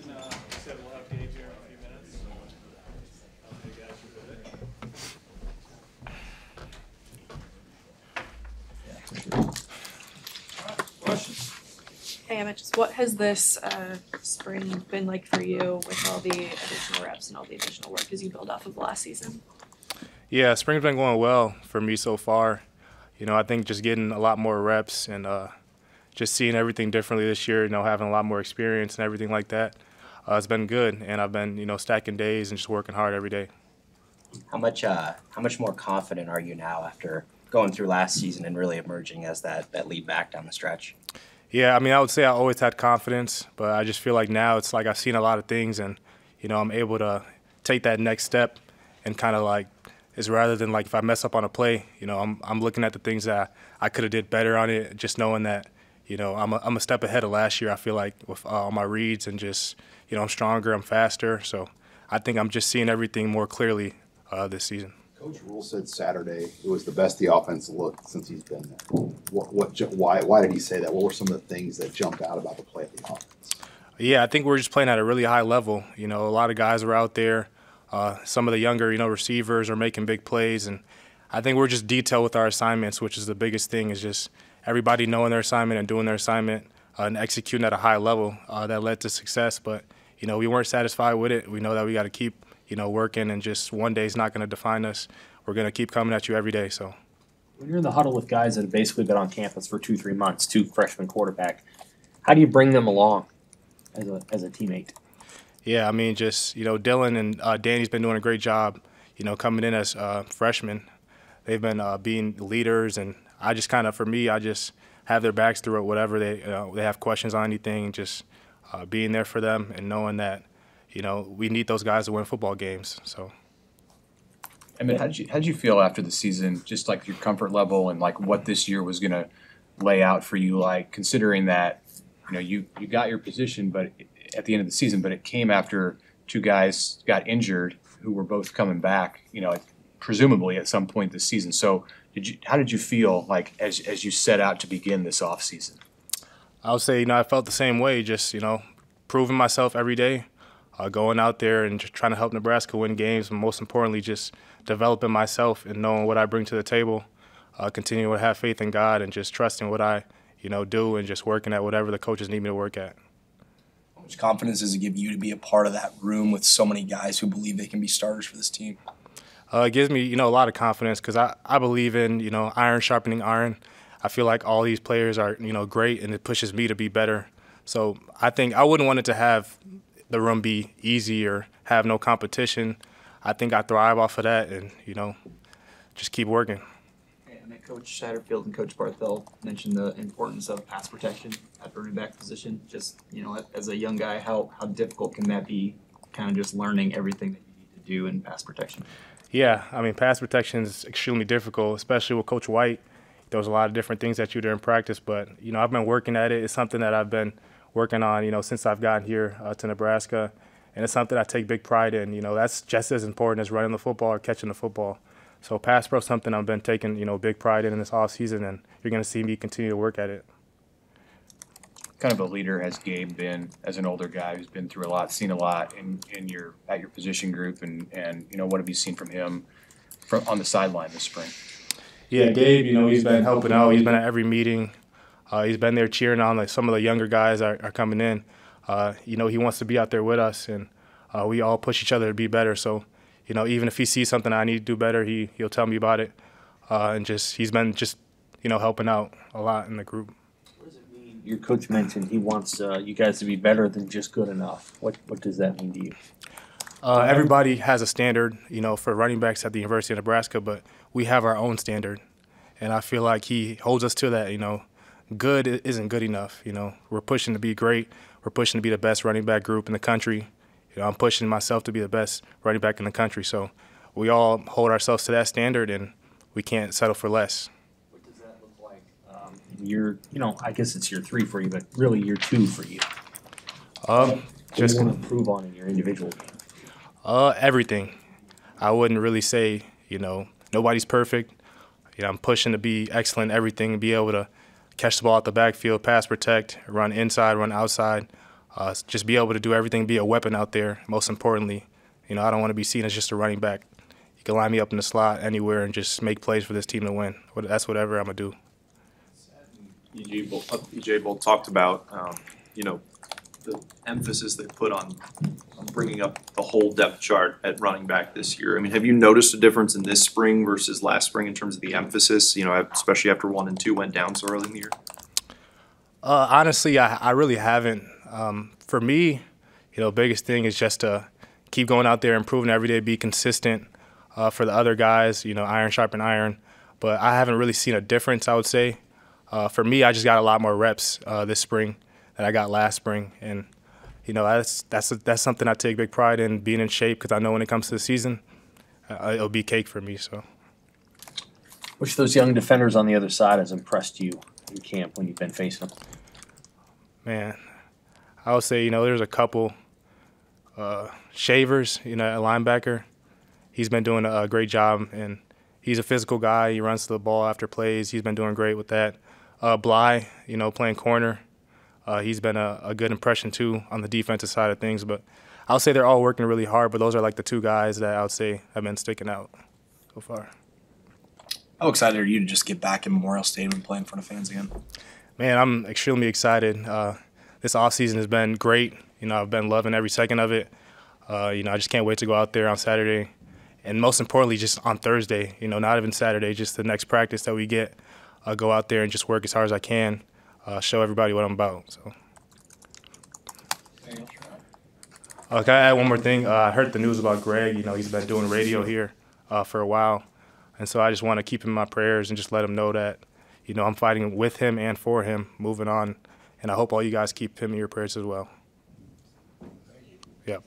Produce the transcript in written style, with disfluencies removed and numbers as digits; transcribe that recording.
Said we'll have Dave here in a few minutes. Questions? Hey, Emmett, just what has this spring been like for you with all the additional reps and all the additional work as you build off of last season? Yeah, spring's been going well for me so far. I think just getting a lot more reps and just seeing everything differently this year, having a lot more experience and everything like that, it's been good. And I've been, stacking days and just working hard every day. How much more confident are you now after going through last season and really emerging as that lead back down the stretch? Yeah, I would say I always had confidence, but I just feel like now it's like I've seen a lot of things and, I'm able to take that next step and kind of like, is rather than like if I mess up on a play, I'm looking at the things that I could have did better on it, just knowing that, I'm a step ahead of last year. I feel like with all my reads and just, I'm stronger, I'm faster. So I think I'm just seeing everything more clearly this season. Coach Rule said Saturday it was the best the offense looked since he's been there. Why did he say that? What were some of the things that jumped out about the play of the offense? Yeah, I think we're just playing at a really high level. A lot of guys are out there. Some of the younger, receivers are making big plays, and I think we're just detailed with our assignments, which is the biggest thing, is just everybody knowing their assignment and doing their assignment and executing at a high level. That led to success, but, we weren't satisfied with it. We know that we got to keep, working, and just one day is not going to define us. We're going to keep coming at you every day. So, When you're in the huddle with guys that have basically been on campus for 2-3 months, two freshman quarterback, how do you bring them along as a teammate? Yeah, just, Dylan and Danny's been doing a great job, coming in as freshmen. They've been being leaders, and I just kind of, for me, I just have their backs through it, whatever they have questions on anything, just being there for them and knowing that, we need those guys to win football games. So, Emmett, how'd you feel after the season, just like your comfort level and like what this year was going to lay out for you, like considering that, you got your position, but at the end of the season, but it came after two guys got injured who were both coming back, presumably at some point this season. So how did you feel like as you set out to begin this off season? I would say, I felt the same way, just, proving myself every day, going out there and just trying to help Nebraska win games, and most importantly, just developing myself and knowing what I bring to the table, continuing to have faith in God and just trusting what I, do, and just working at whatever the coaches need me to work at. How much confidence does it give you to be a part of that room with so many guys who believe they can be starters for this team? It gives me, a lot of confidence because I believe in, iron sharpening iron. I feel like all these players are, great, and it pushes me to be better. So I think I wouldn't want it to have the room be easy or have no competition. I think I thrive off of that and, just keep working. And Coach Satterfield and Coach Barthel mentioned the importance of pass protection at the running back position. Just, as a young guy, how difficult can that be, kind of just learning everything that you need to do in pass protection? Yeah, pass protection is extremely difficult, especially with Coach White. There was a lot of different things that you do in practice, but, I've been working at it. It's something that I've been working on, since I've gotten here to Nebraska, and it's something I take big pride in. That's just as important as running the football or catching the football. So pass pro is something I've been taking, big pride in this offseason, and you're going to see me continue to work at it. Kind of a leader has Gabe been as an older guy who's been through a lot, seen a lot at your position group, and what have you seen from him on the sideline this spring? Yeah, Gabe, he's been helping out. He's been at every meeting. He's been there cheering on. Like some of the younger guys are coming in. He wants to be out there with us, and we all push each other to be better. So, even if he sees something I need to do better, he'll tell me about it. And he's been helping out a lot in the group. What does it mean? Your coach mentioned he wants you guys to be better than just good enough. What does that mean to you? Everybody has a standard, for running backs at the University of Nebraska, but we have our own standard. And I feel like he holds us to that, Good isn't good enough, We're pushing to be great. We're pushing to be the best running back group in the country. I'm pushing myself to be the best running back in the country. So we all hold ourselves to that standard, and we can't settle for less. What does that look like? I guess it's year 3 for you, but really year 2 for you. Just want to improve on in your individual game. Everything. I wouldn't really say, nobody's perfect. I'm pushing to be excellent in everything and be able to catch the ball at the backfield, pass protect, run inside, run outside, just be able to do everything, be a weapon out there. Most importantly, I don't want to be seen as just a running back. You can line me up in the slot anywhere and just make plays for this team to win. That's whatever I'm gonna do. EJ both talked about, the emphasis they put on bringing up the whole depth chart at running back this year. I mean, have you noticed a difference in this spring versus last spring in terms of the emphasis, especially after 1 and 2 went down so early in the year? Honestly, I really haven't. For me, biggest thing is just to keep going out there, improving every day, be consistent. For the other guys, iron sharpen iron. But I haven't really seen a difference, I would say. For me, I just got a lot more reps this spring than I got last spring. And, that's something I take big pride in, being in shape, because I know when it comes to the season, it'll be cake for me. So, Which of those young defenders on the other side has impressed you in camp when you've been facing them? Man, I would say, there's a couple. Shavers, a linebacker. He's been doing a great job, and he's a physical guy. He runs to the ball after plays. He's been doing great with that. Bly, playing corner. He's been a good impression, too, on the defensive side of things. But I would say they're all working really hard, but those are like the two guys that I would say have been sticking out so far. How excited are you to just get back in Memorial Stadium and play in front of fans again? Man, I'm extremely excited. This offseason has been great. I've been loving every second of it. I just can't wait to go out there on Saturday. And most importantly, just on Thursday, not even Saturday, just the next practice that we get, go out there and just work as hard as I can, show everybody what I'm about. So. Can I add one more thing? I heard the news about Greg. He's been doing radio here for a while. And so I just want to keep him in my prayers and just let him know that, I'm fighting with him and for him moving on. And I hope all you guys keep him in your prayers as well. Yep.